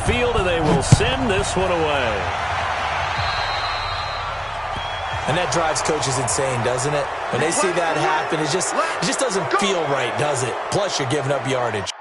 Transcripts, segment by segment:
field, and they will send this one away. And that drives coaches insane, doesn't it? When they see that happen, it just doesn't feel right, does it? Plus, you're giving up yardage.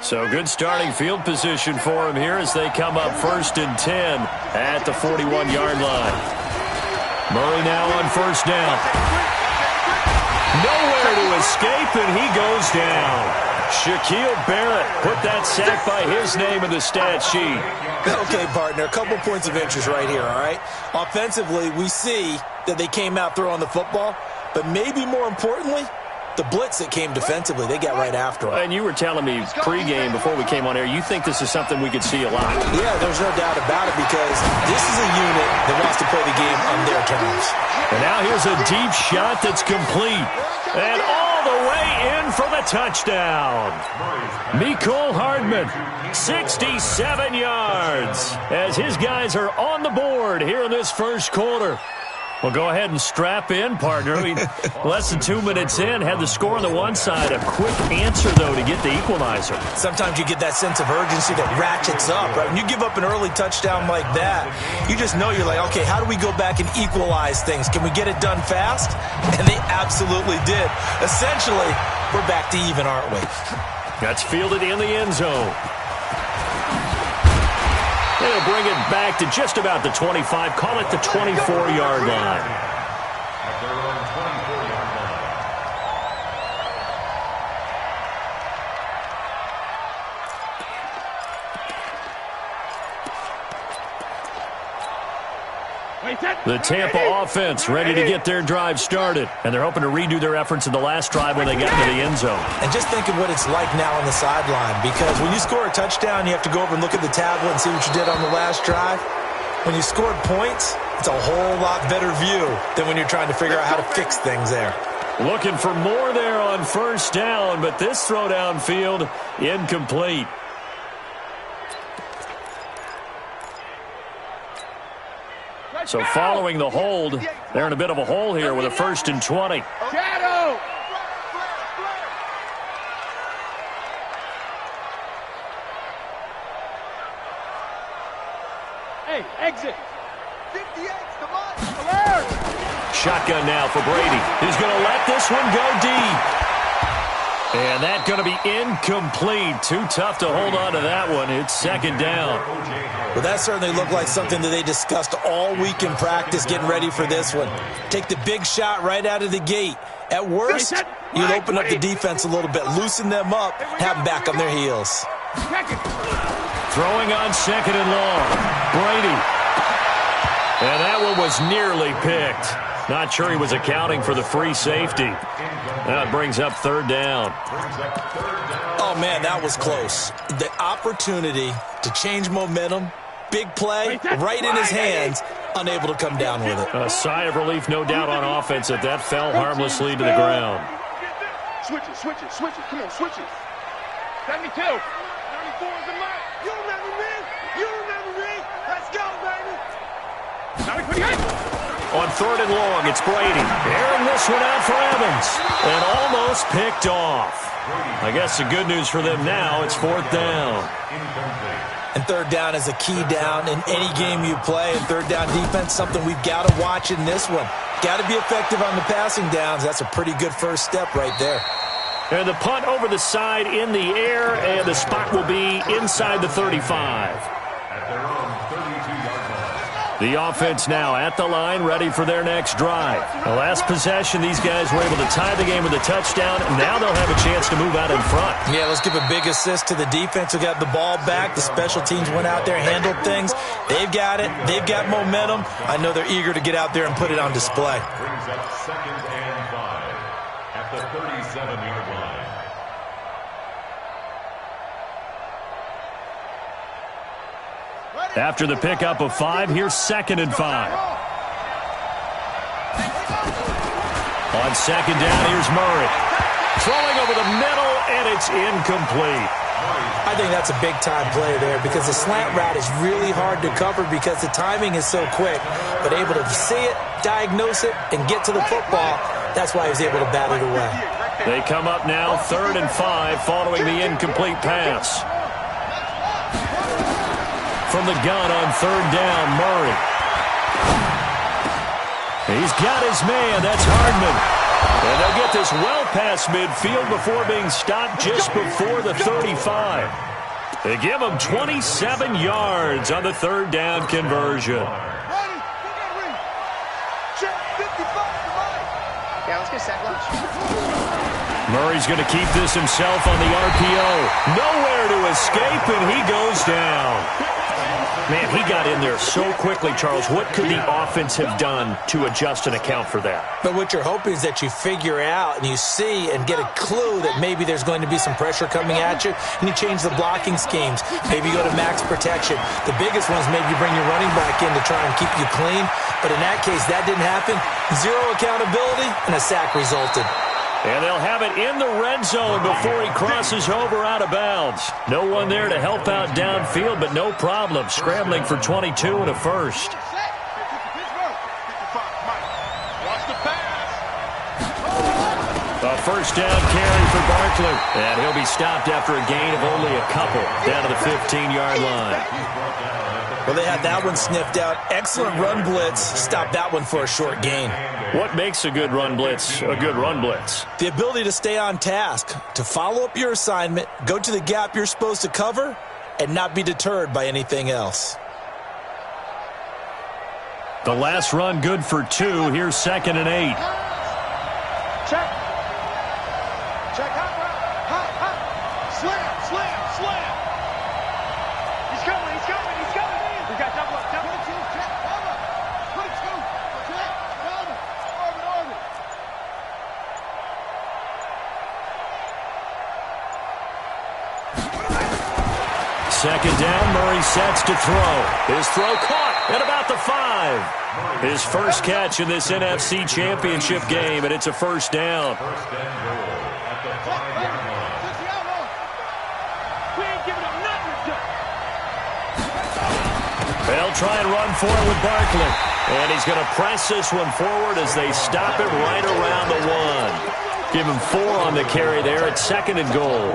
So good starting field position for him here as they come up 1st and 10 at the 41-yard line. Murray now on 1st down. Nowhere to escape, and he goes down. Shaquille Barrett put that sack by his name in the stat sheet. Okay, partner, a couple points of interest right here, all right? Offensively, we see that they came out throwing the football, but maybe more importantly, the blitz that came defensively, they got right after him. And you were telling me pregame before we came on air, you think this is something we could see a lot. Yeah, there's no doubt about it because this is a unit that wants to play the game on their terms. And now here's a deep shot that's complete. And all the way in for the touchdown. Mecole Hardman, 67 yards, as his guys are on the board here in this first quarter. Well, go ahead and strap in, partner. Less than 2 minutes in, had the score on the one side. A quick answer, though, to get the equalizer. Sometimes you get that sense of urgency that ratchets up, right? When you give up an early touchdown like that, you just know you're like, okay, how do we go back and equalize things? Can we get it done fast? And they absolutely did. Essentially, we're back to even, aren't we? That's fielded in the end zone. They'll bring it back to just about the 25. Call it the 24-yard line. The Tampa offense ready to get their drive started. And they're hoping to redo their efforts in the last drive when they got into the end zone. And just think of what it's like now on the sideline. Because when you score a touchdown, you have to go over and look at the tablet and see what you did on the last drive. When you scored points, it's a whole lot better view than when you're trying to figure out how to fix things there. Looking for more there on first down, but this throw downfield incomplete. So following the hold, they're in a bit of a hole here with a 1st and 20. Shadow! Hey, exit! 58's the mark! Alert! Shotgun now for Brady. He's going to let this one go deep. And that's going to be incomplete. Too tough to hold on to that one. It's 2nd down. Well, that certainly looked like something that they discussed all week in practice getting ready for this one. Take the big shot right out of the gate. At worst, you'll open up the defense a little bit, loosen them up, have them back on their heels. Throwing on 2nd and long. Brady. And that one was nearly picked. Not sure he was accounting for the free safety. That brings up 3rd down. Oh, man, that was close. The opportunity to change momentum, Big play, right in his hands, unable to come down with it. A sigh of relief, no doubt, on offense that fell harmlessly to the ground. Switch it. Come on, switch it. 72. 94 is the mark. You remember me. Let's go, baby. On 3rd and long, it's Brady. Airing this one out for Evans. And almost picked off. I guess the good news for them now, it's 4th down. And 3rd down is a key down in any game you play. And 3rd down defense, something we've got to watch in this one. Got to be effective on the passing downs. That's a pretty good first step right there. And the punt over the side in the air, and the spot will be inside the 35. The offense now at the line, ready for their next drive. The last possession, these guys were able to tie the game with a touchdown. Now they'll have a chance to move out in front. Yeah, let's give a big assist to the defense who got the ball back. The special teams went out there, handled things. They've got it. They've got momentum. I know they're eager to get out there and put it on display. Brings up 2nd and 5 at the 37-yard line. After the pickup of 5, here's 2nd and 5. On 2nd down, here's Murray. Throwing over the middle, and it's incomplete. I think that's a big-time play there because the slant route is really hard to cover because the timing is so quick. But able to see it, diagnose it, and get to the football, that's why he was able to bat it away. They come up now 3rd and 5 following the incomplete pass. From the gun on 3rd down, Murray. He's got his man. That's Hardman. And they'll get this well past midfield before being stopped just before the 35. They give him 27 yards on the 3rd down conversion. Murray's going to keep this himself on the RPO. Nowhere to escape, and he goes down. Man, he got in there so quickly, Charles. What could the offense have done to adjust and account for that? But what you're hoping is that you figure out and you see and get a clue that maybe there's going to be some pressure coming at you, and you change the blocking schemes. Maybe you go to max protection. The biggest one is maybe you bring your running back in to try and keep you clean. But in that case, that didn't happen. Zero accountability, and a sack resulted. And they'll have it in the red zone before he crosses over out of bounds. No one there to help out downfield, but no problem. Scrambling for 22 and a first. A first down carry for Barkley. And he'll be stopped after a gain of only a couple down to the 15-yard line. Well, they had that one sniffed out. Excellent run blitz. Stopped that one for a short gain. What makes a good run blitz a good run blitz? The ability to stay on task, to follow up your assignment, go to the gap you're supposed to cover, and not be deterred by anything else. The last run good for 2. Here's 2nd and 8. Check. Hot. Slam. He's coming. We got double up. Check. Put it 2. Check. Orbit. Second down, Murray sets to throw. His throw caught at about the 5. His first catch in this NFC Championship game, and it's a first down. They'll try and run for it with Barkley. And he's going to press this one forward as they stop it right around the 1. Give him 4 on the carry there at 2nd and goal.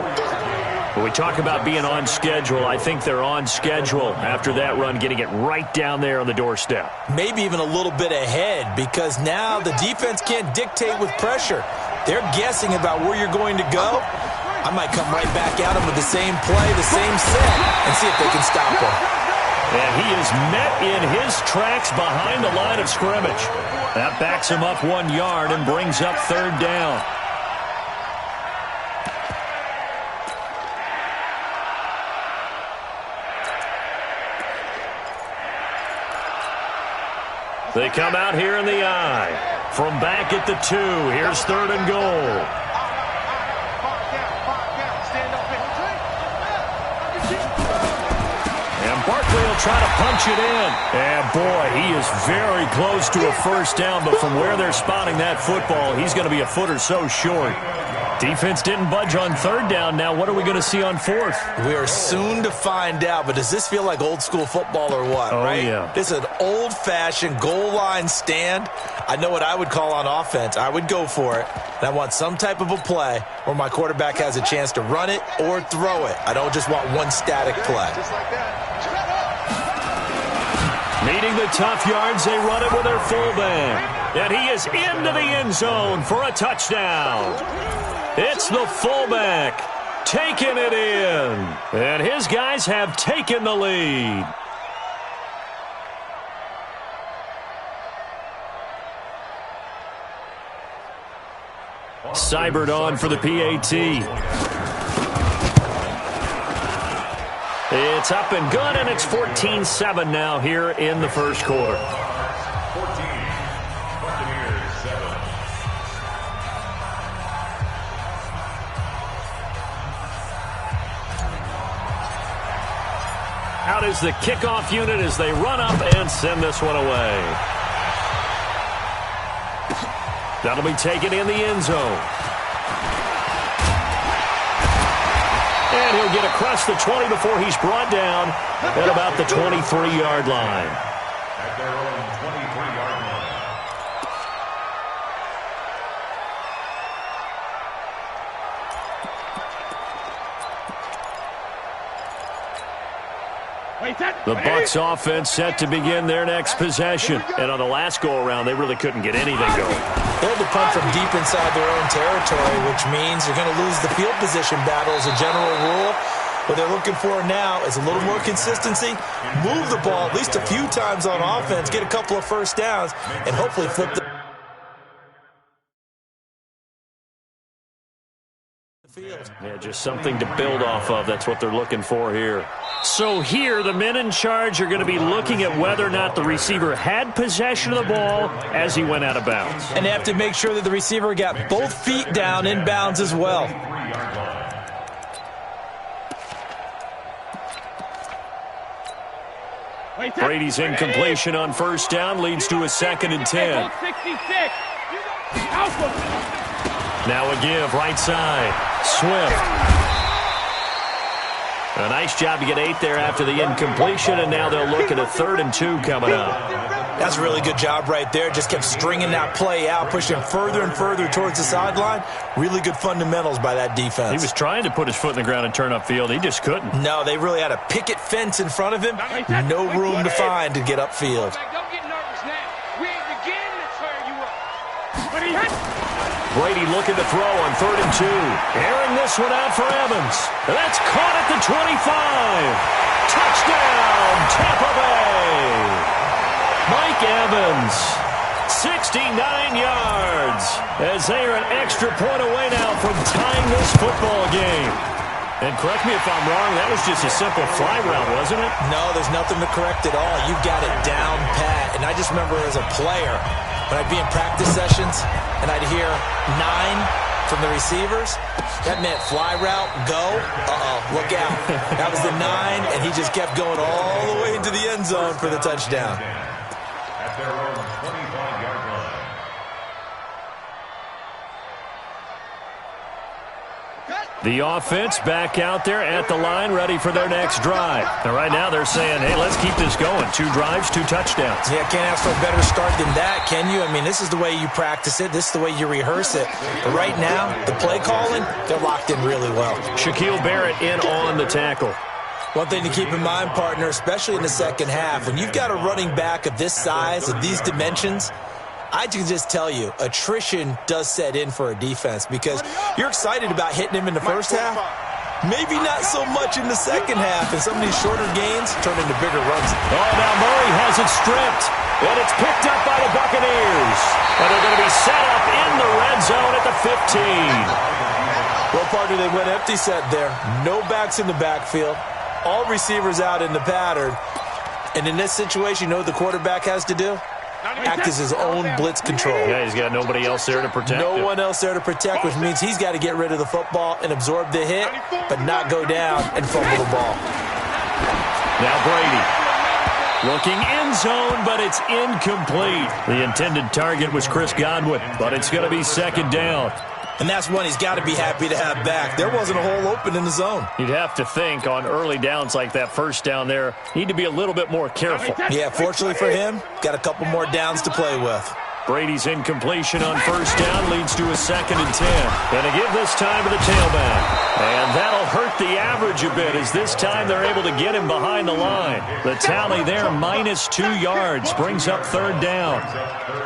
When we talk about being on schedule, I think they're on schedule after that run, getting it right down there on the doorstep. Maybe even a little bit ahead because now the defense can't dictate with pressure. They're guessing about where you're going to go. I might come right back at them with the same play, the same set, and see if they can stop him. And he is met in his tracks behind the line of scrimmage. That backs him up 1 yard and brings up 3rd down. They come out here in the I. From back at the 2, here's 3rd and goal. And Barkley will They'll try to punch it in. And, boy, he is very close to a first down, but from where they're spotting that football, he's going to be a foot or so short. Defense didn't budge on third down. Now what are we going to see on fourth? We are soon to find out, but does this feel like old school football or what, right? Yeah. This is an old-fashioned goal line stand. I know what I would call on offense. I would go for it. And I want some type of a play where my quarterback has a chance to run it or throw it. I don't just want one static play. Just like that. Meeting the tough yards, they run it with their fullback. And he is into the end zone for a touchdown. It's the fullback taking it in. And his guys have taken the lead. Seibert on for the PAT. It's up and good, and it's 14-7 now here in the first quarter. 14, Buccaneers 7. Out is the kickoff unit as they run up and send this one away. That'll be taken in the end zone. And he'll get across the 20 before he's brought down at about the 23-yard line. At their own 23-yard line. The Bucs offense set to begin their next possession. And on the last go-around, they really couldn't get anything going. They had to punt from deep inside their own territory, which means you're going to lose the field position battle as a general rule. What they're looking for now is a little more consistency, move the ball at least a few times on offense, get a couple of first downs, and hopefully flip the field. Yeah, just something to build off of. That's what they're looking for here. So here, the men in charge are going to be looking at whether or not the receiver had possession of the ball as he went out of bounds. And they have to make sure that the receiver got both feet down in bounds as well. Brady's incompletion on first down leads to a 2nd and 10. Now a give, right side. Swift. A nice job to get 8 there after the incompletion, and now they'll look at a 3rd and 2 coming up. That's a really good job right there. Just kept stringing that play out, pushing further and further towards the sideline. Really good fundamentals by that defense. He was trying to put his foot in the ground and turn upfield. He just couldn't. No, they really had a picket fence in front of him. No room to find to get upfield. Don't get nervous now. We ain't beginning to tear you up. But he hit. Brady looking to throw on 3rd and 2. Airing this one out for Evans. That's caught at the 25. Touchdown, Tampa Bay. Mike Evans, 69 yards, as they are an extra point away now from tying this football game. And correct me if I'm wrong, that was just a simple fly route, wasn't it? No, there's nothing to correct at all. You've got it down pat. And I just remember as a player, when I'd be in practice sessions and I'd hear 9 from the receivers, that meant fly route, go, look out. That was the 9, and he just kept going all the way into the end zone for the touchdown. At their own 25-yard line. The offense back out there at the line, ready for their next drive. And right now they're saying, hey, let's keep this going. 2 drives, 2 touchdowns. Yeah, can't ask for a better start than that, can you? I mean, this is the way you practice it. This is the way you rehearse it. But right now, the play calling, they're locked in really well. Shaquille Barrett in on the tackle. One thing to keep in mind, partner, especially in the second half, when you've got a running back of this size, of these dimensions, I can just tell you, attrition does set in for a defense because you're excited about hitting him in the first half. Maybe not so much in the second half, and some of these shorter gains turn into bigger runs. Oh, now Murray has it stripped, and it's picked up by the Buccaneers. And they're going to be set up in the red zone at the 15. Well, partner, they went empty set there. No backs in the backfield. All receivers out in the pattern. And in this situation, you know what the quarterback has to do? Act as his own blitz control. Yeah, he's got nobody else there to protect him. No one else there to protect, which means he's got to get rid of the football and absorb the hit, but not go down and fumble the ball. Now Brady. Looking end zone, but it's incomplete. The intended target was Chris Godwin, but it's going to be second down. And that's one he's got to be happy to have back. There wasn't a hole open in the zone. You'd have to think on early downs like that first down there, need to be a little bit more careful. Yeah, fortunately for him, got a couple more downs to play with. Brady's incompletion on first down leads to a 2nd and 10. Going to give this time to the tailback. And that'll hurt the average a bit as this time they're able to get him behind the line. The tally there, -2 yards, brings up 3rd down.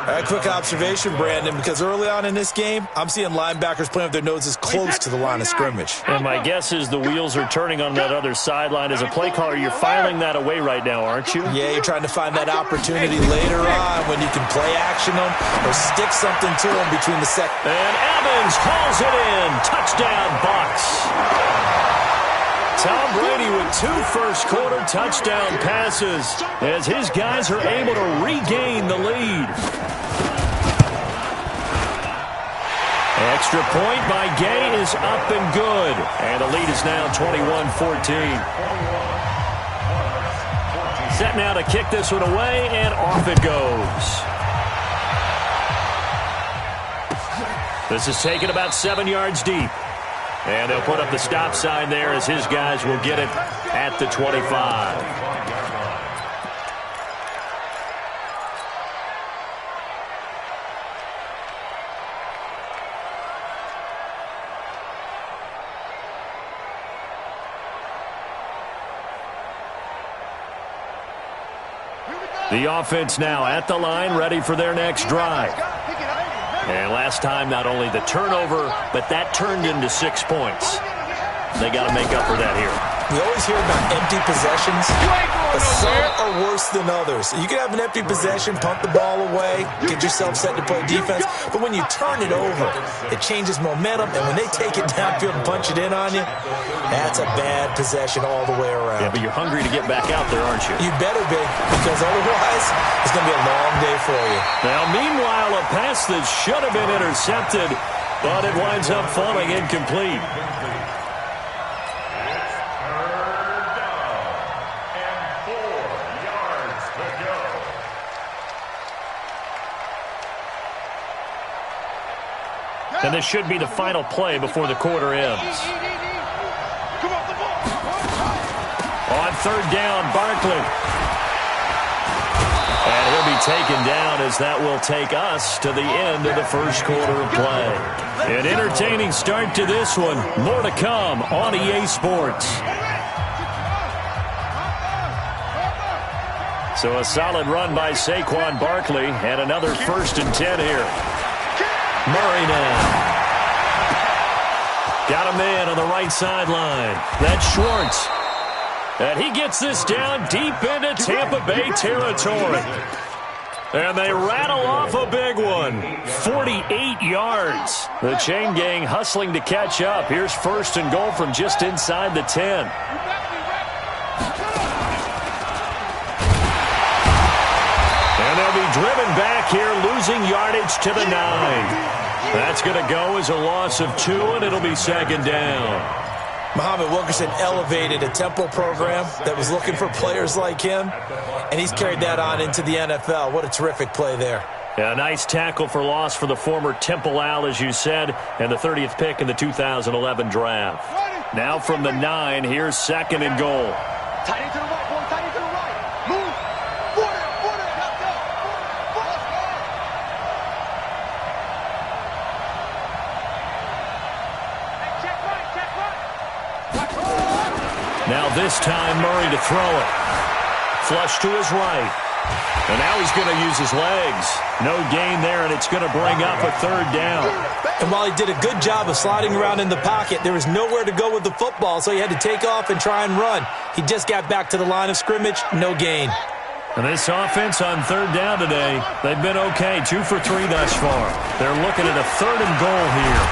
A quick observation, Brandon, because early on in this game, I'm seeing linebackers playing with their noses close to the line of scrimmage. And my guess is the wheels are turning on that other sideline. As a play caller, you're filing that away right now, aren't you? Yeah, you're trying to find that opportunity later on when you can play action them or stick something to them between the second. And Evans hauls it in. Touchdown, Bucs. Tom Brady with 2 first-quarter touchdown passes as his guys are able to regain the lead. Extra point by Gay is up and good. And the lead is now 21-14. Set now to kick this one away, and off it goes. This is taken about 7 yards deep. And they'll put up the stop sign there as his guys will get it at the 25. The offense now at the line, ready for their next drive. And last time, not only the turnover, but that turned into 6 points. They got to make up for that here. We always hear about empty possessions, but some are worse than others. You can have an empty possession, pump the ball away, get yourself set to play defense, but when you turn it over, it changes momentum, and when they take it downfield and punch it in on you, that's a bad possession all the way around. Yeah, but you're hungry to get back out there, aren't you? You better be, because otherwise, it's going to be a long day for you. Now, meanwhile, a pass that should have been intercepted, but it winds up falling incomplete. And this should be the final play before the quarter ends. On 3rd down, Barkley. And he'll be taken down as that will take us to the end of the first quarter of play. An entertaining start to this one. More to come on EA Sports. So a solid run by Saquon Barkley and another 1st and 10 here. Murray now. Got a man on the right sideline. That's Schwartz. And he gets this down deep into Tampa Bay territory. And they rattle off a big one. 48 yards. The chain gang hustling to catch up. Here's 1st and goal from just inside the 10. And they'll be driven back here, losing yardage to the 9. That's going to go as a loss of 2, and it'll be 2nd down. Muhammad Wilkerson elevated a Temple program that was looking for players like him, and he's carried that on into the NFL. What a terrific play there. Yeah, a nice tackle for loss for the former Temple Owl, as you said, and the 30th pick in the 2011 draft. Now from the 9, here's 2nd and goal. Tight end to the right, boy. Tight end to the right. Move. Border. Let's go. Check right. Now this time, Murray to throw it. Flush to his right. And now he's going to use his legs. No gain there, and it's going to bring up a 3rd down. And while he did a good job of sliding around in the pocket, there was nowhere to go with the football, so he had to take off and try and run. He just got back to the line of scrimmage, no gain. And this offense on 3rd down today, they've been okay, 2 for 3 thus far. They're looking at a 3rd and goal here.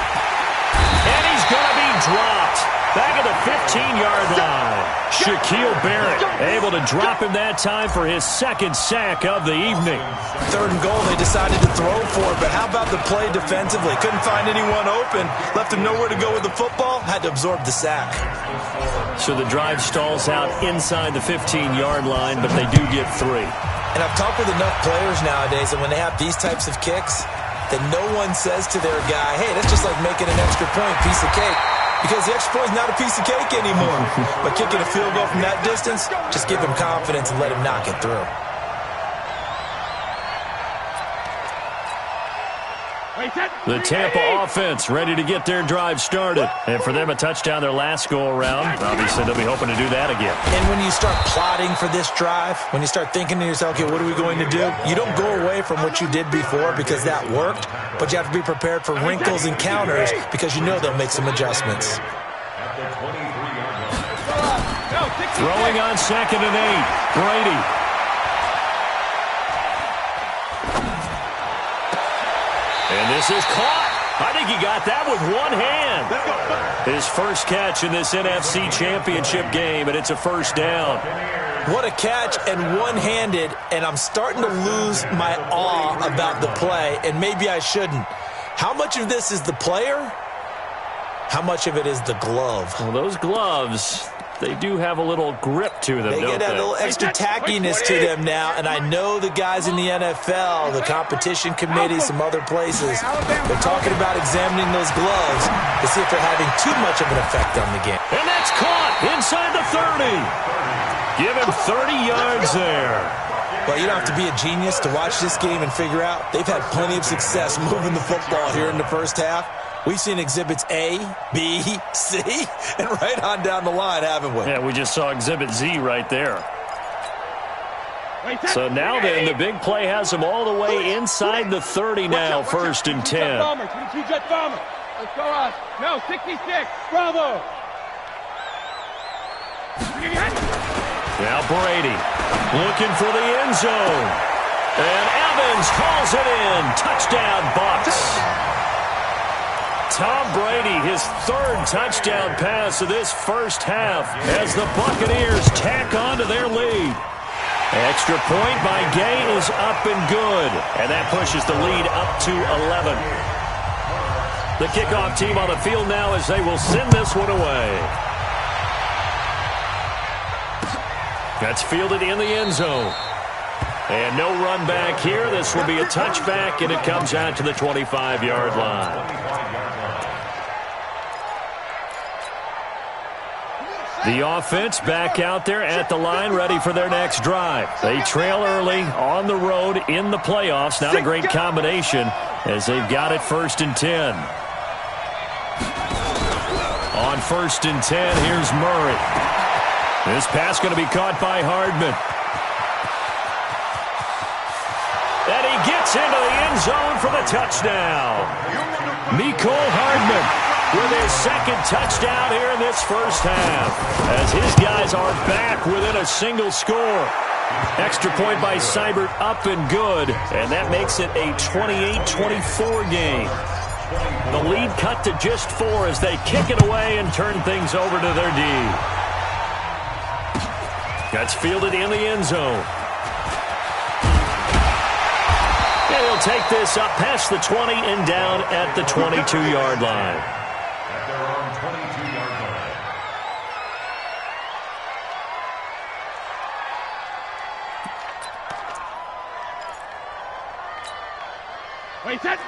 And he's going to be dropped. Back at the 15-yard line. Shaquille Barrett able to drop him that time for his 2nd sack of the evening. 3rd and goal, they decided to throw for it, but how about the play defensively? Couldn't find anyone open, left him nowhere to go with the football, had to absorb the sack. So the drive stalls out inside the 15-yard line, but they do get 3. And I've talked with enough players nowadays that when they have these types of kicks, that no one says to their guy, hey, that's just like making an extra point, piece of cake. Because the extra point is not a piece of cake anymore. But kicking a field goal from that distance, just give him confidence and let him knock it through. The Tampa offense ready to get their drive started. And for them, a touchdown their last go-around. Obviously, they'll be hoping to do that again. And when you start plotting for this drive, when you start thinking to yourself, okay, what are we going to do? You don't go away from what you did before because that worked, but you have to be prepared for wrinkles and counters because you know they'll make some adjustments. Throwing on 2nd and 8, Brady. And this is caught. I think he got that with one hand. His first catch in this NFC Championship game, and it's a first down. What a catch, and one-handed, and I'm starting to lose my awe about the play, and maybe I shouldn't. How much of this is the player? How much of it is the glove? Well, those gloves, they do have a little grip to them, They don't get that they? little extra tackiness to them now, and I know the guys in the NFL, the competition committee, some other places, they're talking about examining those gloves to see if they're having too much of an effect on the game. And that's caught inside the 30. Give him 30 yards there. Well, you don't have to be a genius to watch this game and figure out they've had plenty of success moving the football here in the first half. We've seen exhibits A, B, C, and right on down the line, haven't we? Yeah, we just saw exhibit Z right there. So now then, the big play has them all the way inside the 30 now, 1st and 10. Let's go, Ross. No, 66. Bravo. Now Brady looking for the end zone. And Evans calls it in. Touchdown, Bucs. Tom Brady, his 3rd touchdown pass of this first half as the Buccaneers tack on to their lead. Extra point by Gay is up and good, and that pushes the lead up to 11. The kickoff team on the field now as they will send this one away. That's fielded in the end zone. And no run back here. This will be a touchback, and it comes out to the 25-yard line. The offense back out there at the line, ready for their next drive. They trail early on the road in the playoffs. Not a great combination as they've got it 1st and 10. On 1st and 10, here's Murray. This pass going to be caught by Hardman. And he gets into the end zone for the touchdown. Mecole Hardman with his 2nd touchdown here in this first half, as his guys are back within a single score. Extra point by Seibert, up and good, and that makes it a 28-24 game. The lead cut to just 4 as they kick it away and turn things over to their D. That's fielded in the end zone. And he'll take this up past the 20 and down at the 22-yard line. At their own 22-yard line.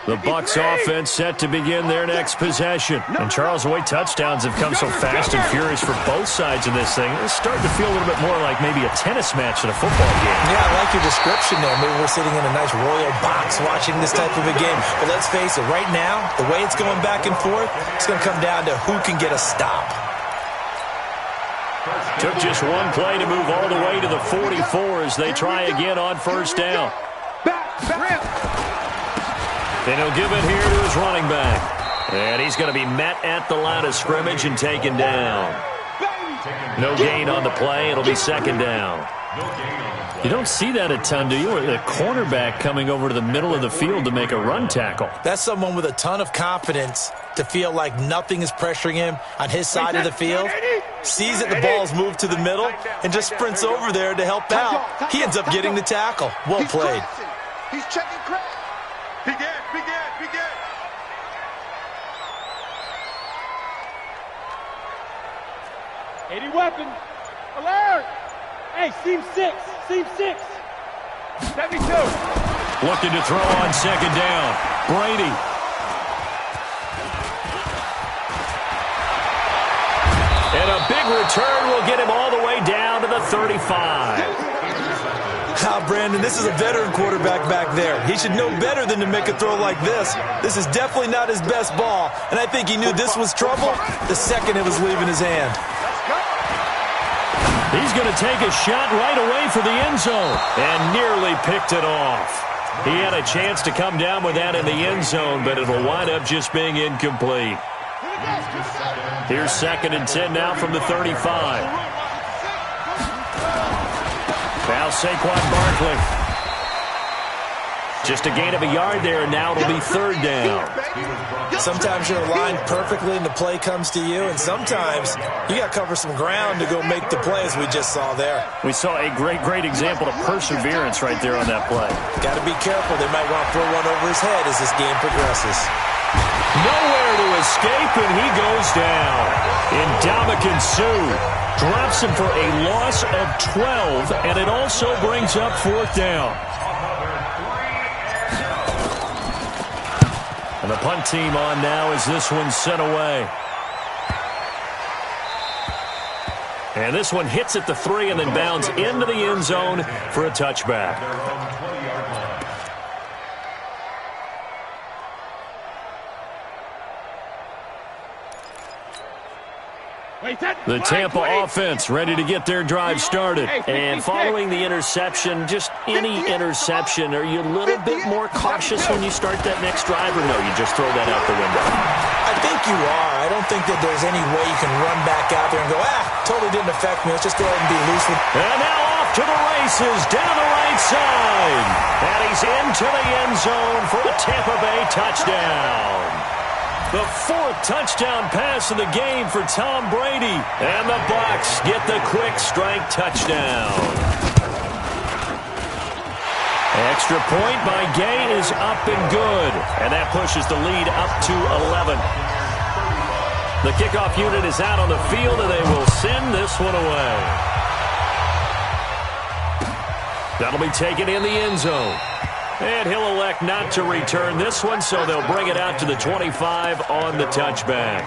The Bucs offense set to begin their next possession. And Charles, the way touchdowns have come so fast and furious for both sides of this thing, it's starting to feel a little bit more like maybe a tennis match in a football game. Yeah, I like your description there. Maybe we're sitting in a nice royal box watching this type of a game. But let's face it, right now, the way it's going back and forth, it's going to come down to who can get a stop. Took just one play to move all the way to the 44 as they try again on 1st down. And he'll give it here to his running back. And he's going to be met at the line of scrimmage and taken down. No gain on the play. It'll be 2nd down. You don't see that a ton, do you? The cornerback coming over to the middle of the field to make a run tackle. That's someone with a ton of confidence to feel like nothing is pressuring him on his side of the field. Sees that the ball's moved to the middle and just sprints over there to help out. He ends up getting the tackle. Well played. He's checking crack. Begin. 80 weapon. Alert! Hey, seam 6. Seam 6. 72. Looking to throw on second down. Brady. And a big return will get him all the way down to the 35. Brandon, this is a veteran quarterback back there. He should know better than to make a throw like this. This is definitely not his best ball, and I think he knew this was trouble the second it was leaving his hand. He's going to take a shot right away for the end zone and nearly picked it off. He had a chance to come down with that in the end zone, but it'll wind up just being incomplete. Here's 2nd and 10 now from the 35. Now Saquon Barkley. Just a gain of a yard there, and now it'll be 3rd down. Sometimes you're aligned perfectly and the play comes to you, and sometimes you got to cover some ground to go make the play, as we just saw there. We saw a great example of perseverance right there on that play. Got to be careful. They might want to throw one over his head as this game progresses. Nowhere to escape, and he goes down. Ndamukong Suh drops him for a loss of 12, and it also brings up 4th down. And the punt team on now as this one's sent away. And this one hits at the 3 and then bounds into the end zone for a touchback. The Tampa offense ready to get their drive started. And following the interception, just any interception, are you a little bit more cautious when you start that next drive, or no, you just throw that out the window? I think you are. I don't think that there's any way you can run back out there and go, totally didn't affect me. Let's just go ahead and be loose with. And now off to the races down the right side. And he's into the end zone for a Tampa Bay touchdown. The 4th touchdown pass of the game for Tom Brady. And the Bucs get the quick strike touchdown. Extra point by Gay is up and good. And that pushes the lead up to 11. The kickoff unit is out on the field, and they will send this one away. That'll be taken in the end zone. And he'll elect not to return this one, so they'll bring it out to the 25 on the touchback.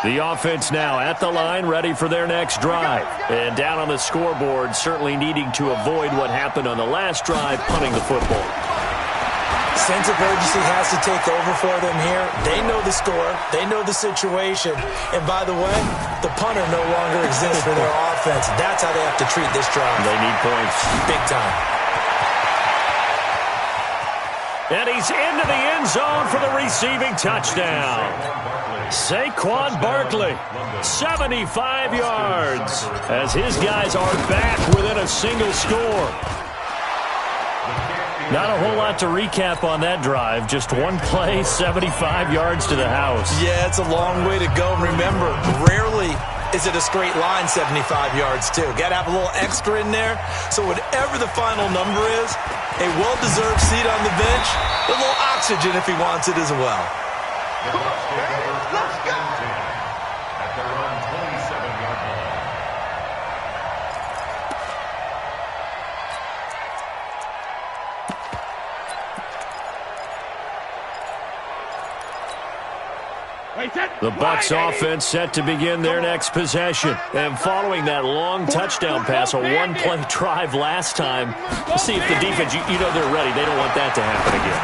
The offense now at the line, ready for their next drive. And down on the scoreboard, certainly needing to avoid what happened on the last drive, punting the football. Sense of urgency has to take over for them here. They know the score. They know the situation. And by the way, the punter no longer exists for their offense. That's how they have to treat this drive. They need points. Big time. And he's into the end zone for the receiving touchdown. Saquon Barkley, 75 yards, as his guys are back within a single score. Not a whole lot to recap on that drive. Just one play, 75 yards to the house. Yeah, it's a long way to go. Remember, rarely is it a straight line 75 yards, too. Got to have a little extra in there. So whatever the final number is, a well-deserved seat on the bench, a little oxygen if he wants it as well. Let's go! At their own 27-yard line. The Bucs offense set to begin their next possession. And following that long touchdown pass, a one-play drive last time, see if the defense, you know they're ready. They don't want that to happen again.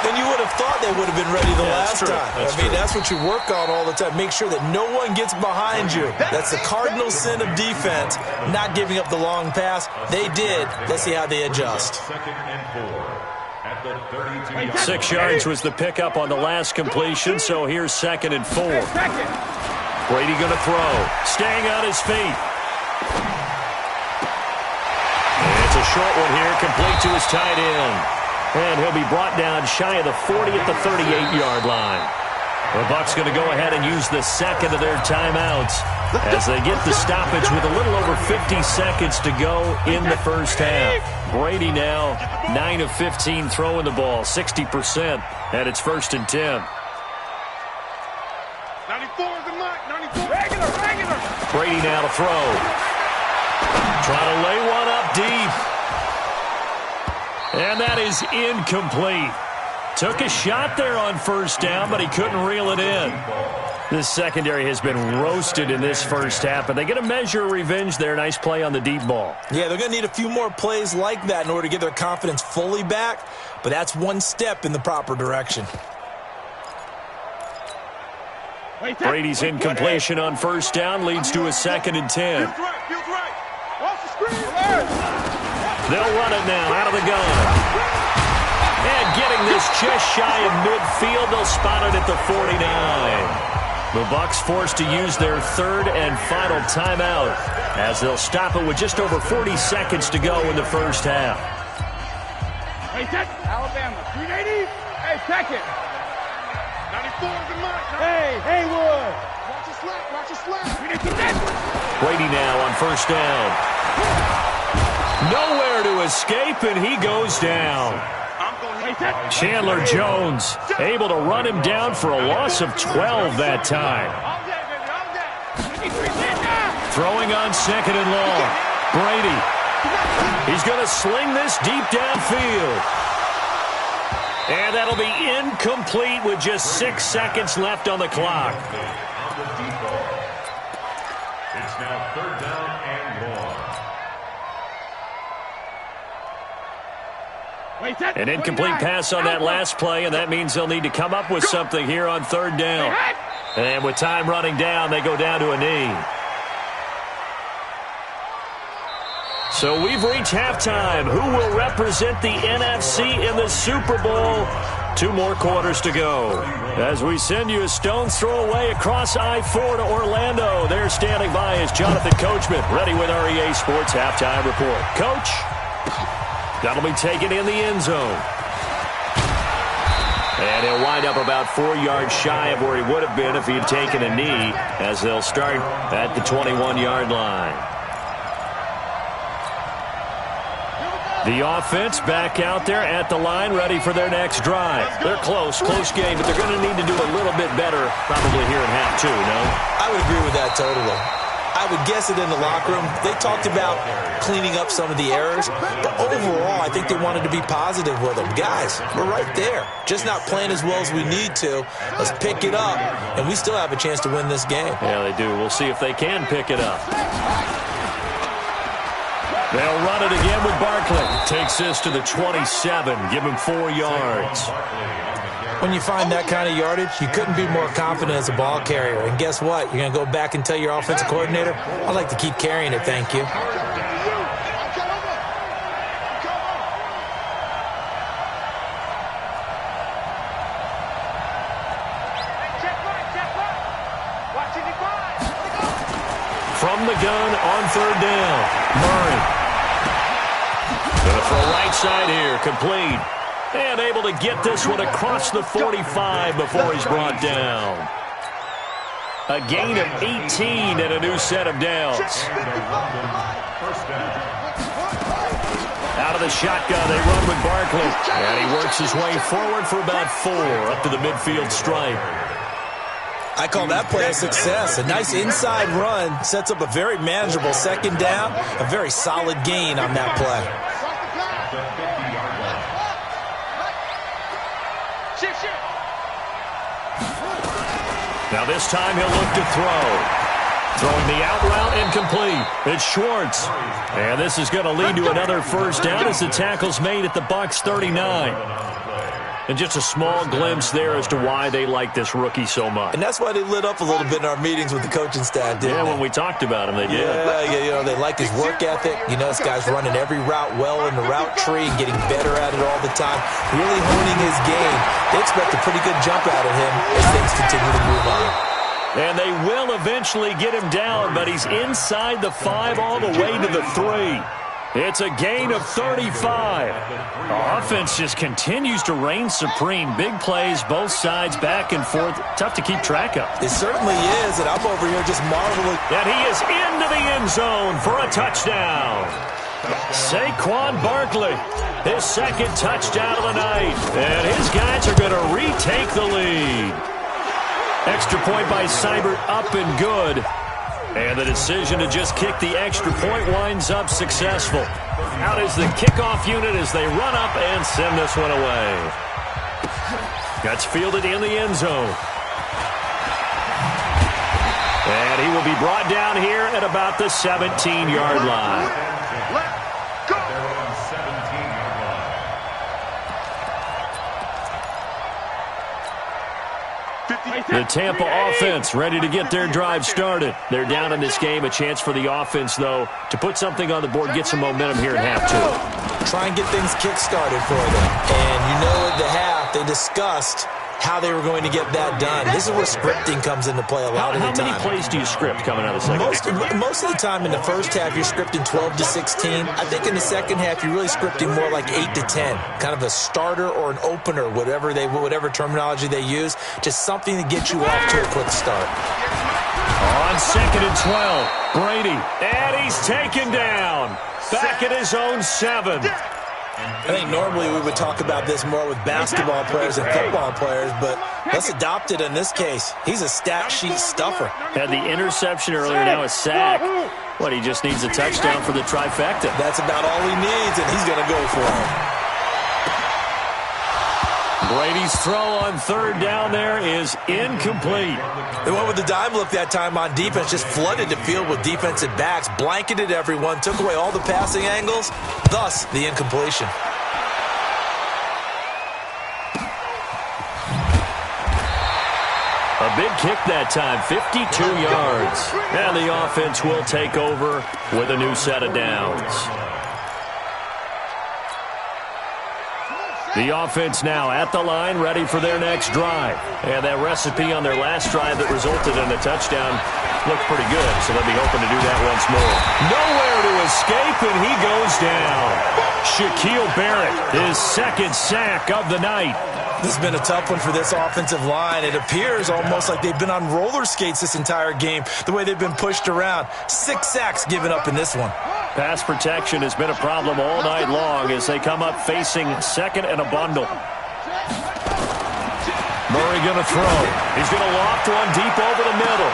Then you would have thought they would have been ready the last time. That's what you work on all the time. Make sure that no one gets behind you. That's the cardinal sin of defense, not giving up the long pass. They did. Let's see how they adjust. 2nd and 4. At the 32-yard 6 yards was the pickup on the last completion, so here's 2nd and 4. Brady going to throw, staying on his feet. And it's a short one here, complete to his tight end. And he'll be brought down shy of the 40 at the 38-yard line. The Bucs going to go ahead and use the second of their timeouts as they get the stoppage with a little over 50 seconds to go in the first half. Brady now 9 of 15 throwing the ball, 60%, and it's 1st and 10. 94 is the mark. 94. Regular. Brady now to throw. Trying to lay one up deep. And that is incomplete. Took a shot there on first down, but he couldn't reel it in. This secondary has been roasted in this first half, but they get a measure of revenge there. Nice play on the deep ball. Yeah, they're going to need a few more plays like that in order to get their confidence fully back, but that's one step in the proper direction. Brady's incompletion on first down leads to a 2nd and 10. Feels right. Off the screen. They'll run it now out of the gun. And getting this just shy of midfield, they'll spot it at the 49. The Bucs forced to use their 3rd and final timeout as they'll stop it with just over 40 seconds to go in the first half. Hey, Alabama, 380. Hey, second. 94 is the mark. Hey, Haywood. Watch your slap. Brady now on first down. Nowhere to escape, and he goes down. Chandler Jones able to run him down for a loss of 12 that time. Throwing on 2nd and long. Brady. He's going to sling this deep downfield. And that'll be incomplete with just 6 seconds left on the clock. It's now 3rd down and long. An incomplete pass on that last play, and that means they'll need to come up with something here on 3rd down. And with time running down, they go down to a knee. So we've reached halftime. Who will represent the NFC in the Super Bowl? 2 more quarters to go. As we send you a stone's throw away across I-4 to Orlando. There standing by is Jonathan Coachman, ready with our EA Sports Halftime Report. Coach? That'll be taken in the end zone. And he'll wind up about 4 yards shy of where he would have been if he had taken a knee, as they'll start at the 21-yard line. The offense back out there at the line, ready for their next drive. They're close game, but they're going to need to do a little bit better probably here in half 2, no? I would agree with that totally. I would guess it in the locker room. They talked about cleaning up some of the errors, but overall, I think they wanted to be positive with them. Guys, we're right there. Just not playing as well as we need to. Let's pick it up, and we still have a chance to win this game. Yeah, they do. We'll see if they can pick it up. They'll run it again with Barkley. Takes this to the 27. Give him 4 yards. When you find that kind of yardage, you couldn't be more confident as a ball carrier. And guess what? You're going to go back and tell your offensive coordinator, I'd like to keep carrying it, thank you. From the gun on 3rd down, Murray. Going to throw right side here, complete. And able to get this one across the 45 before he's brought down. A gain of 18 and a new set of downs. Out of the shotgun, they run with Barkley. And he works his way forward for about 4 up to the midfield stripe. I call that play a success. A nice inside run sets up a very manageable 2nd down. A very solid gain on that play. Now this time he'll look to throw. Throwing the out route incomplete. It's Schwartz. And this is going to lead to another first down as the tackle's made at the Bucs 39. And just a small glimpse there as to why they like this rookie so much. And that's why they lit up a little bit in our meetings with the coaching staff, didn't they? When we talked about him, they did. Yeah, they like his work ethic. You know, this guy's running every route well in the route tree and getting better at it all the time, really honing his game. They expect a pretty good jump out of him as things continue to move on. And they will eventually get him down, but he's inside the 5 all the way to the 3. It's a gain of 35. The offense just continues to reign supreme. Big plays, both sides, back and forth. Tough to keep track of. It certainly is, and I'm over here just marveling. And he is into the end zone for a touchdown. Saquon Barkley, his second touchdown of the night. And his guys are going to retake the lead. Extra point by Seibert, up and good. And the decision to just kick the extra point winds up successful. Out is the kickoff unit as they run up and send this one away. That's fielded in the end zone. And he will be brought down here at about the 17-yard line. The Tampa offense ready to get their drive started. They're down in this game. A chance for the offense, though, to put something on the board, get some momentum here at half two. Try and get things kick-started for them. And you know at the half, they discussed how they were going to get that done. This is where scripting comes into play a lot of the time. How many plays do you script coming out of the second half? Most of the time in the first half, you're scripting 12 to 16. I think in the second half, you're really scripting more like 8 to 10. Kind of a starter or an opener, whatever terminology they use. Just something to get you off to a quick start. On 2nd and 12, Brady. And he's taken down. Back at his own 7. I think normally we would talk about this more with basketball players and football players, but let's adopt it in this case. He's a stat sheet stuffer. Had the interception earlier, now a sack. He just needs a touchdown for the trifecta. That's about all he needs, and he's going to go for it. Brady's throw on 3rd down there is incomplete. They went with the dime look that time on defense, just flooded the field with defensive backs, blanketed everyone, took away all the passing angles, thus the incompletion. A big kick that time, 52 yards. And the offense will take over with a new set of downs. The offense now at the line, ready for their next drive. And that recipe on their last drive that resulted in a touchdown looked pretty good, so they'll be hoping to do that once more. Nowhere to escape, and he goes down. Shaquille Barrett, his second sack of the night. This has been a tough one for this offensive line. It appears almost like they've been on roller skates this entire game, the way they've been pushed around. 6 sacks given up in this one. Pass protection has been a problem all night long as they come up facing 2nd and a bundle. Murray going to throw. He's going to loft one deep over the middle.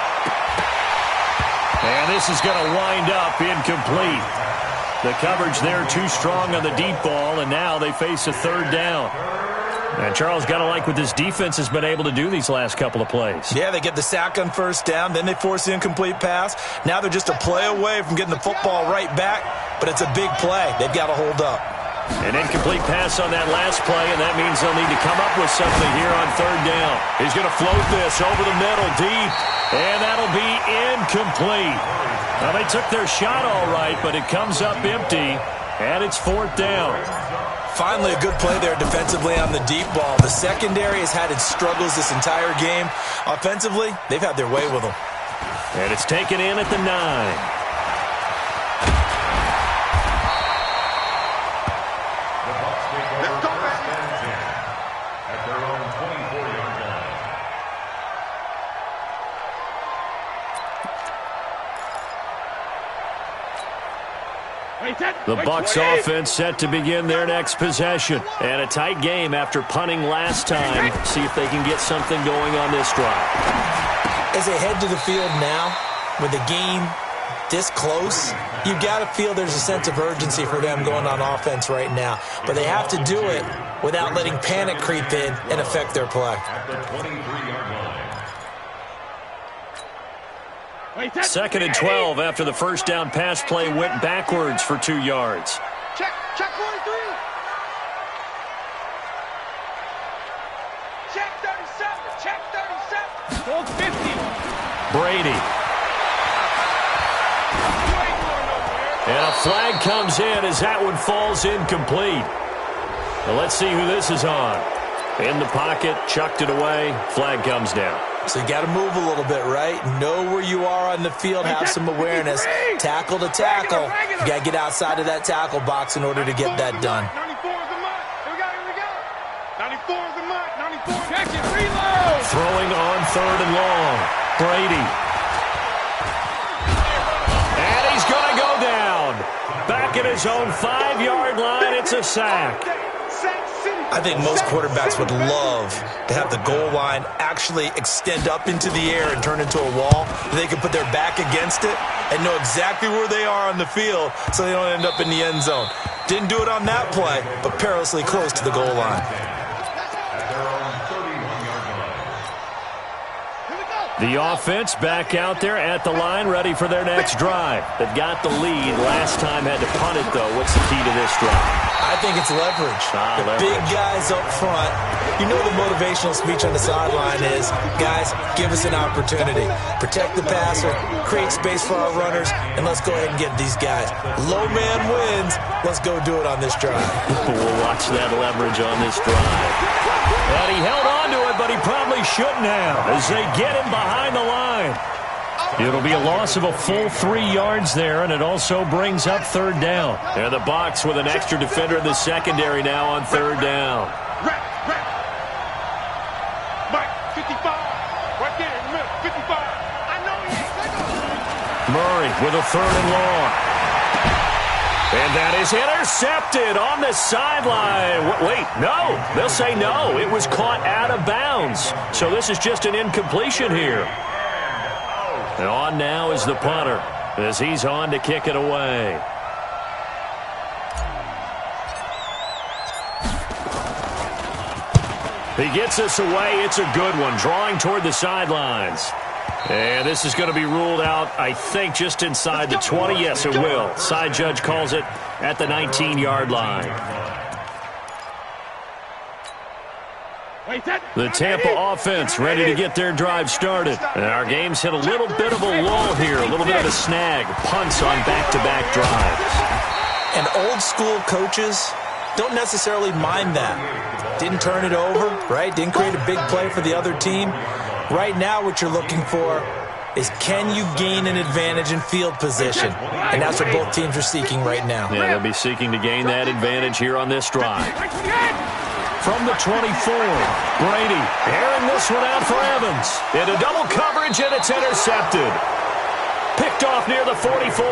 And this is going to wind up incomplete. The coverage there too strong on the deep ball, and now they face a 3rd down. And Charles got to like what this defense has been able to do these last couple of plays. Yeah, they get the sack on 1st down, then they force the incomplete pass. Now they're just a play away from getting the football right back, but it's a big play. They've got to hold up. An incomplete pass on that last play, and that means they'll need to come up with something here on 3rd down. He's going to float this over the middle deep, and that'll be incomplete. Now, they took their shot all right, but it comes up empty, and it's 4th down. Finally, a good play there defensively on the deep ball. The secondary has had its struggles this entire game. Offensively, they've had their way with them. And it's taken in at the 9. The Bucs offense set to begin their next possession. And a tight game after punting last time. See if they can get something going on this drive. As they head to the field now, with the game this close, you've got to feel there's a sense of urgency for them going on offense right now. But they have to do it without letting panic creep in and affect their play. 2nd and 12 after the 1st down pass play went backwards for 2 yards. Check 43. Check 37. Check 37. Hold 50. Brady. And a flag comes in as that one falls incomplete. Well, let's see who this is on. In the pocket, chucked it away. Flag comes down. So you got to move a little bit, right? Know where you are on the field, have some awareness. Tackle to tackle. You got to get outside of that tackle box in order to get that done. 94 is the mark. Here we go. 94 is the mark. 94. Check it. Reload. Throwing on 3rd and long. Brady. And he's going to go down. Back at his own 5-yard line, it's a sack. I think most quarterbacks would love to have the goal line actually extend up into the air and turn into a wall. They can put their back against it and know exactly where they are on the field so they don't end up in the end zone. Didn't do it on that play, but perilously close to the goal line. The offense back out there at the line, ready for their next drive. They've got the lead. Last time had to punt it, though. What's the key to this drive? I think it's leverage. The big guys up front. You know the motivational speech on the sideline is, guys, give us an opportunity. Protect the passer, create space for our runners, and let's go ahead and get these guys. Low man wins. Let's go do it on this drive. We'll watch that leverage on this drive. And he held on to it, but he probably shouldn't have as they get him behind the line. It'll be a loss of a full 3 yards there, and it also brings up 3rd down. And the Bucs with an extra defender in the secondary now on 3rd down. Mike, 55. Right there in the middle. 55. I know he ain't. Murray with a 3rd and long. And that is intercepted on the sideline. Wait, no. They'll say no. It was caught out of bounds. So this is just an incompletion here. And on now is the punter as he's on to kick it away. He gets us away. It's a good one. Drawing toward the sidelines. And this is going to be ruled out, I think, just inside the 20. Yes, it will. Side judge calls it at the 19-yard line. The Tampa offense ready to get their drive started. And our game's hit a little bit of a lull here, a little bit of a snag. Punts on back-to-back drives. And old-school coaches don't necessarily mind that. Didn't turn it over, right? Didn't create a big play for the other team. Right now what you're looking for is can you gain an advantage in field position? And that's what both teams are seeking right now. Yeah, they'll be seeking to gain that advantage here on this drive. From the 24, Brady airing this one out for Evans. Into double coverage, and it's intercepted. Picked off near the 44.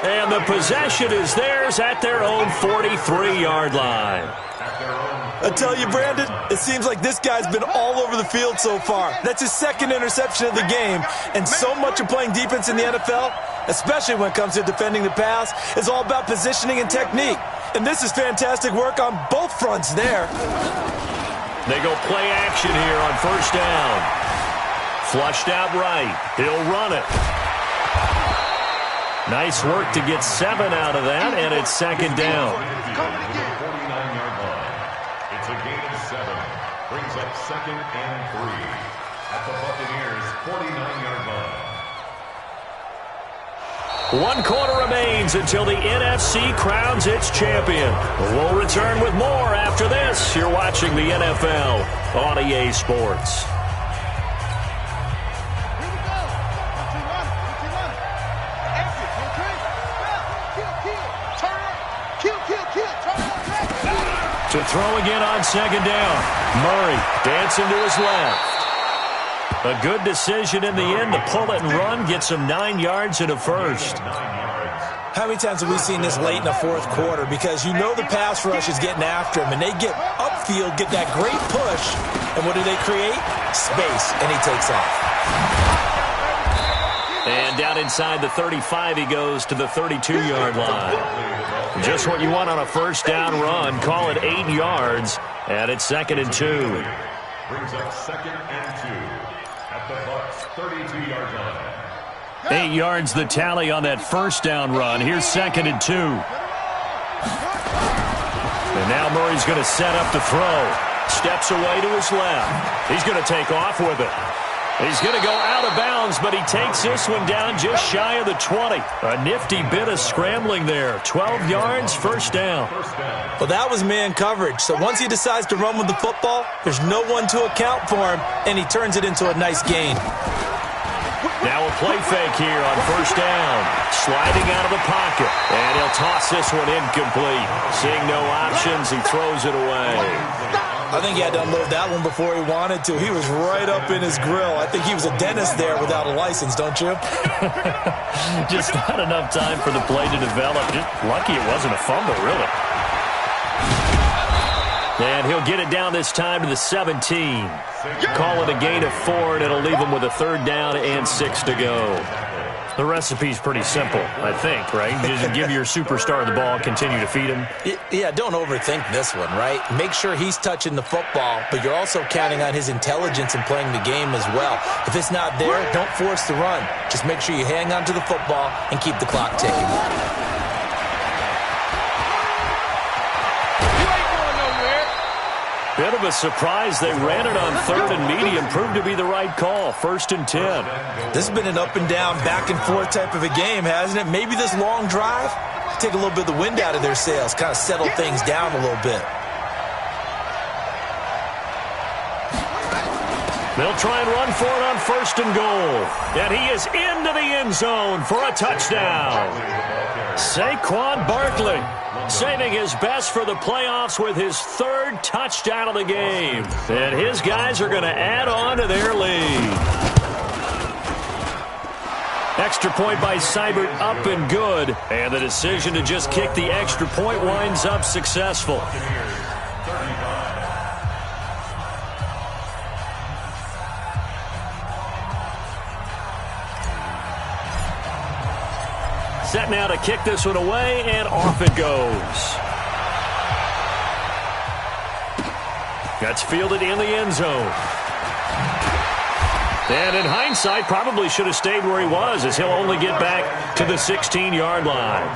And the possession is theirs at their own 43-yard line. I tell you, Brandon, it seems like this guy's been all over the field so far. That's his 2nd interception of the game. And so much of playing defense in the NFL, especially when it comes to defending the pass, is all about positioning and technique. And this is fantastic work on both fronts there. They go play action here on 1st down. Flushed out right. He'll run it. Nice work to get 7 out of that, and it's 2nd down. It's a gain of 7. Brings up 2nd and 3 at the Buccaneers' 49-yard line. 1 quarter remains until the NFC crowns its champion. We'll return with more after this. You're watching the NFL on EA Sports. To throw again on 2nd down. Murray dancing to his left. A good decision in the end to pull it and run. Gets him 9 yards and a first. How many times have we seen this late in the 4th quarter? Because you know the pass rush is getting after him, and they get upfield, get that great push, and what do they create? Space, and he takes off. And down inside the 35, he goes to the 32-yard line. Just what you want on a 1st down run. Call it 8 yards, and it's 2nd and 2. Brings up 2nd and 2 at the Bucs' 32-yard line. 8 yards the tally on that 1st down run. Here's 2nd and 2. And now Murray's going to set up to throw. Steps away to his left. He's going to take off with it. He's going to go out of bounds, but he takes this one down just shy of the 20. A nifty bit of scrambling there. 12 yards, first down. Well, that was man coverage. So once he decides to run with the football, there's no one to account for him, and he turns it into a nice gain. Now a play fake here on first down. Sliding out of the pocket. And he'll toss this one incomplete. Seeing no options, he throws it away. I think he had to unload that one before he wanted to. He was right up in his grill. I think he was a dentist there without a license, don't you? Just not enough time for the play to develop. Just lucky it wasn't a fumble, really. And he'll get it down this time to the 17. Call it a gain of 4, and it'll leave him with a third down and 6 to go. The recipe's pretty simple, I think, right? Just give your superstar the ball, continue to feed him. Yeah, don't overthink this one, right? Make sure he's touching the football, but you're also counting on his intelligence in playing the game as well. If it's not there, don't force the run. Just make sure you hang on to the football and keep the clock ticking. Bit of a surprise. They ran it on third and medium. Proved to be the right call. 1st and 10. This has been an up and down, back and forth type of a game, hasn't it? Maybe this long drive, take a little bit of the wind out of their sails, kind of settle things down a little bit. They'll try and run for it on 1st and goal. And he is into the end zone for a touchdown. Saquon Barkley saving his best for the playoffs with his 3rd touchdown of the game. And his guys are going to add on to their lead. Extra point by Seibert, up and good. And the decision to just kick the extra point winds up successful. Set now to kick this one away, and off it goes. That's fielded in the end zone. And in hindsight, probably should have stayed where he was, as he'll only get back to the 16-yard line.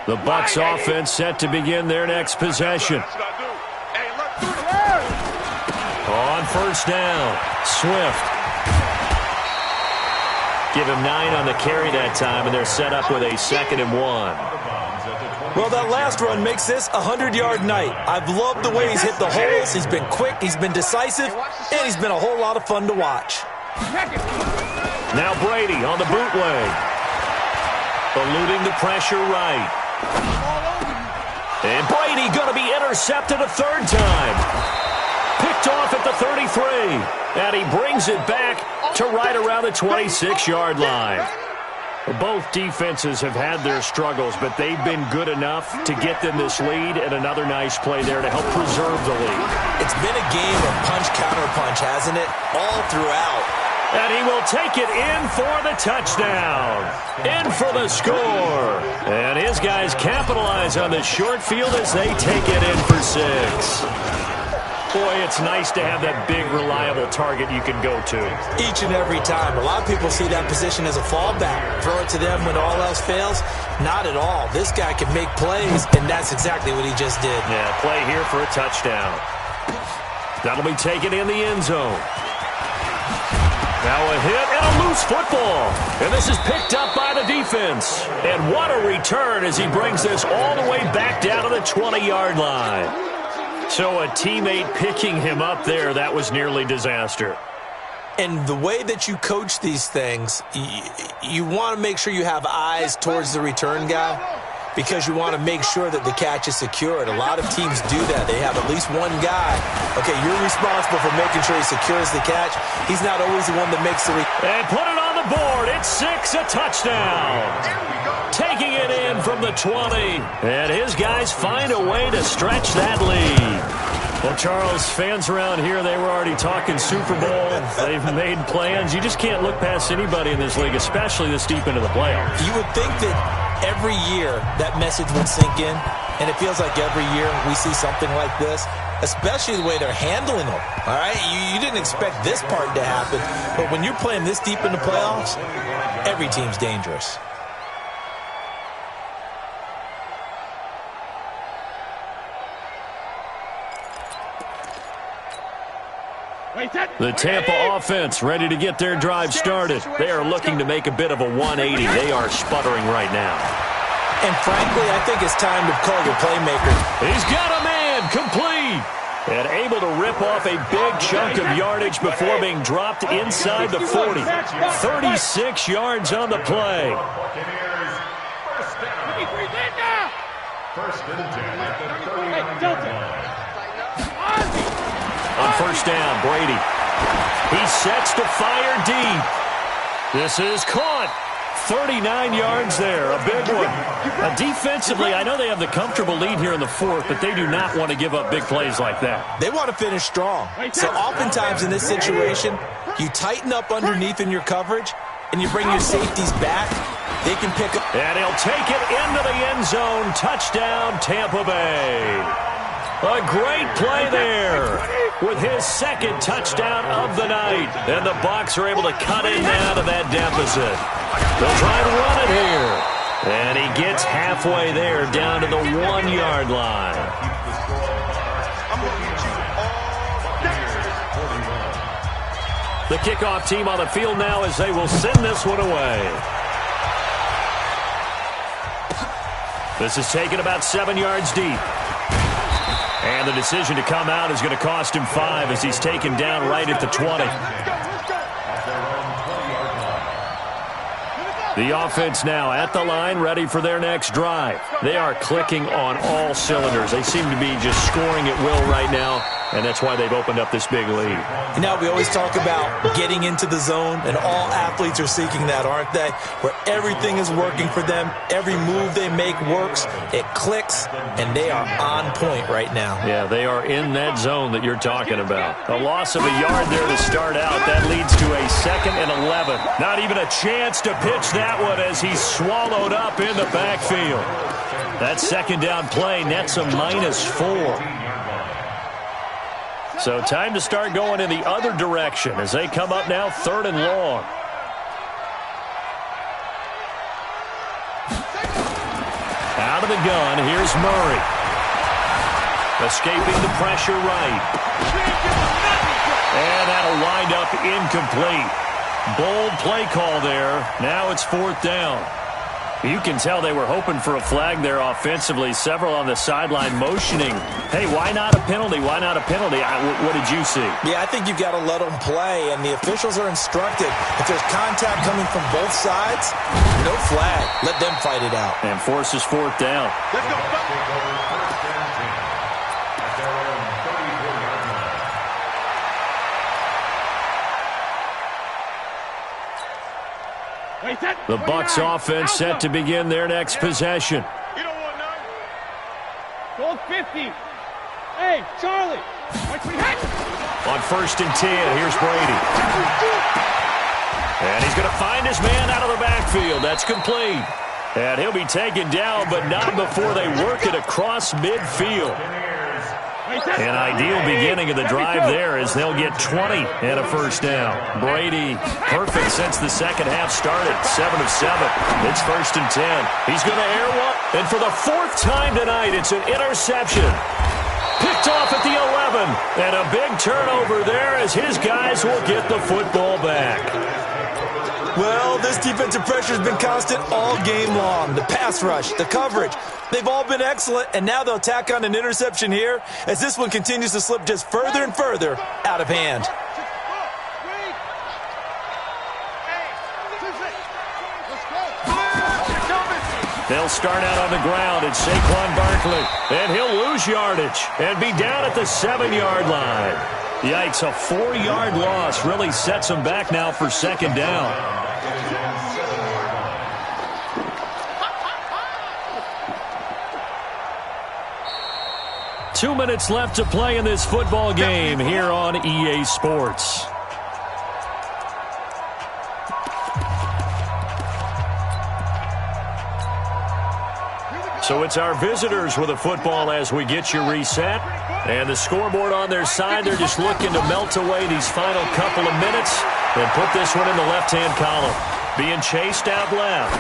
The Bucs offense set to begin their next possession. On first down, Swift. Give him 9 on the carry that time, and they're set up with a 2nd and 1. Well, that last run makes this a 100-yard night. I've loved the way he's hit the holes. He's been quick, he's been decisive, and he's been a whole lot of fun to watch. Now Brady on the bootleg. Eluding the pressure right. And Brady going to be intercepted a 3rd time. Picked off at the 33. And he brings it back to right around the 26-yard line. Both defenses have had their struggles, but they've been good enough to get them this lead, and another nice play there to help preserve the lead. It's been a game of punch-counter-punch, hasn't it? All throughout. And he will take it in for the touchdown. In for the score. And his guys capitalize on the short field as they take it in for 6. Boy, it's nice to have that big, reliable target you can go to. Each and every time. A lot of people see that position as a fallback. Throw it to them when all else fails. Not at all. This guy can make plays, and that's exactly what he just did. Yeah, play here for a touchdown. That'll be taken in the end zone. Now a hit and a loose football. And this is picked up by the defense. And what a return as he brings this all the way back down to the 20-yard line. So a teammate picking him up there, that was nearly disaster. And the way that you coach these things, you want to make sure you have eyes towards the return guy, because you want to make sure that the catch is secured. A lot of teams do that. They have at least one guy. Okay, you're responsible for making sure he secures the catch. He's not always the one that makes the and put it on the board. It's 6, a touchdown. Taking it in from the 20. And his guys find a way to stretch that lead. Well, Charles, fans around here, they were already talking Super Bowl. They've made plans. You just can't look past anybody in this league, especially this deep into the playoffs. You would think that every year that message would sink in, and it feels like every year we see something like this, especially the way they're handling them. All right, you didn't expect this part to happen, but when you're playing this deep in the playoffs, every team's dangerous. The Tampa offense ready to get their drive started. They are looking to make a bit of a 180. They are sputtering right now. And frankly, I think it's time to call your playmaker. He's got a man complete. And able to rip off a big chunk of yardage before being dropped inside the 40. 36 yards on the play. First and 10 at the 39-yard line. On first down, Brady. He sets to fire deep. This is caught. 39 yards there, a big one. Defensively, I know they have the comfortable lead here in the fourth, but they do not want to give up big plays like that. They want to finish strong. So oftentimes in this situation, you tighten up underneath in your coverage, and you bring your safeties back. They can pick up. And he'll take it into the end zone. Touchdown, Tampa Bay. A great play there with his second touchdown of the night. And the Bucs are able to cut it down to that deficit. They'll try and run it here. And he gets halfway there down to the 1-yard line. The kickoff team on the field now as they will send this one away. This is taken about 7 yards deep. And the decision to come out is going to cost him 5 as he's taken down right at the 20. The offense now at the line, ready for their next drive. They are clicking on all cylinders. They seem to be just scoring at will right now, and that's why they've opened up this big lead. You know, we always talk about getting into the zone, and all athletes are seeking that, aren't they? Where everything is working for them, every move they make works, it clicks, and they are on point right now. Yeah, they are in that zone that you're talking about. A loss of a yard there to start out. That leads to a 2nd and 11. Not even a chance to pitch that one as he's swallowed up in the backfield. That second down play nets a -4. So time to start going in the other direction as they come up now 3rd and long. Out of the gun, here's Murray. Escaping the pressure right. And that'll wind up incomplete. Bold play call there. Now it's 4th down. You can tell they were hoping for a flag there offensively. Several on the sideline motioning. Hey, why not a penalty? Why not a penalty? What did you see? Yeah, I think you've got to let them play, and the officials are instructed. If there's contact coming from both sides, no flag. Let them fight it out. And forces 4th down. Let's go. The Bucs offense set to begin their next possession. You don't want none. Gold 50. Hey, Charlie. On 1st and 10, here's Brady. And he's going to find his man out of the backfield. That's complete. And he'll be taken down, but not before they work it across midfield. An ideal beginning of the drive there as they'll get 20 and a 1st down. Brady, perfect since the second half started. 7 of 7. It's 1st and 10. He's going to air one. And for the 4th time tonight, it's an interception. Picked off at the 11. And a big turnover there as his guys will get the football back. Well, this defensive pressure has been constant all game long. The pass rush, the coverage, they've all been excellent, and now they'll tack on an interception here as this one continues to slip just further and further out of hand. They'll start out on the ground. It's Saquon Barkley, and he'll lose yardage and be down at the 7-yard line. Yikes, a 4-yard loss really sets them back now for 2nd down. Two minutes left to play in this football game here on EA Sports. So it's our visitors with a football as we get you reset. And the scoreboard on their side, they're just looking to melt away these final couple of minutes and put this one in the left-hand column. Being chased out left.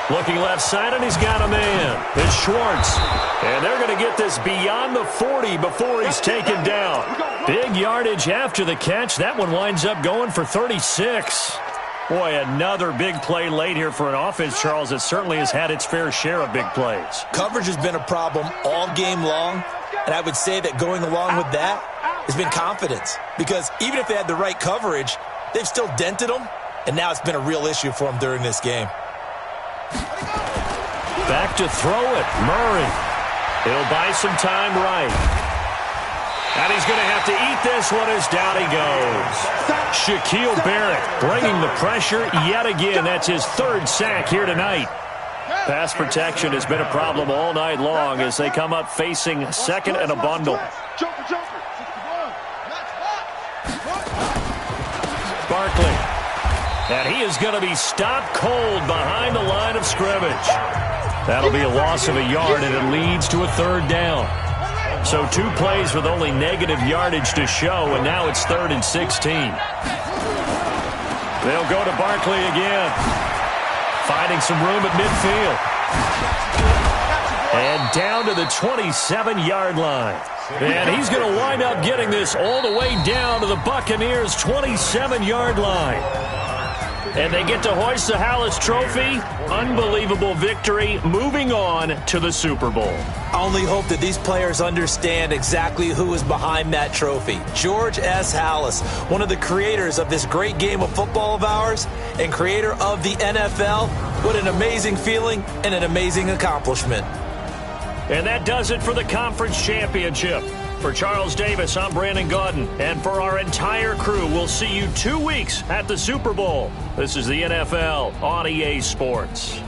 Looking left side, and he's got a man. It's Schwartz. And they're going to get this beyond the 40 before he's taken down. Big yardage after the catch. That one winds up going for 36. Boy, another big play late here for an offense, Charles, that certainly has had its fair share of big plays. Coverage has been a problem all game long, and I would say that going along with that has been confidence. Because even if they had the right coverage, they've still dented them, and now it's been a real issue for them during this game. Back to throw it. Murray. He'll buy some time right. And he's going to have to eat this one as down he goes. Shaquille Barrett bringing the pressure yet again. That's his third sack here tonight. Pass protection has been a problem all night long as they come up facing second and a bundle. Barkley. And he is going to be stopped cold behind the line of scrimmage. That'll be a loss of a yard, and it leads to a third down. So 2 plays with only negative yardage to show, and now it's 3rd and 16. They'll go to Barkley again. Finding some room at midfield. And down to the 27-yard line. And he's going to wind up getting this all the way down to the Buccaneers' 27-yard line. And they get to hoist the Hallis Trophy. Unbelievable victory, moving on to the Super Bowl. I only hope that these players understand exactly who is behind that trophy. George S. Hallis, one of the creators of this great game of football of ours and creator of the NFL. What an amazing feeling and an amazing accomplishment. And that does it for the conference championship. For Charles Davis, I'm Brandon Gaudin. And for our entire crew, we'll see you 2 weeks at the Super Bowl. This is the NFL on EA Sports.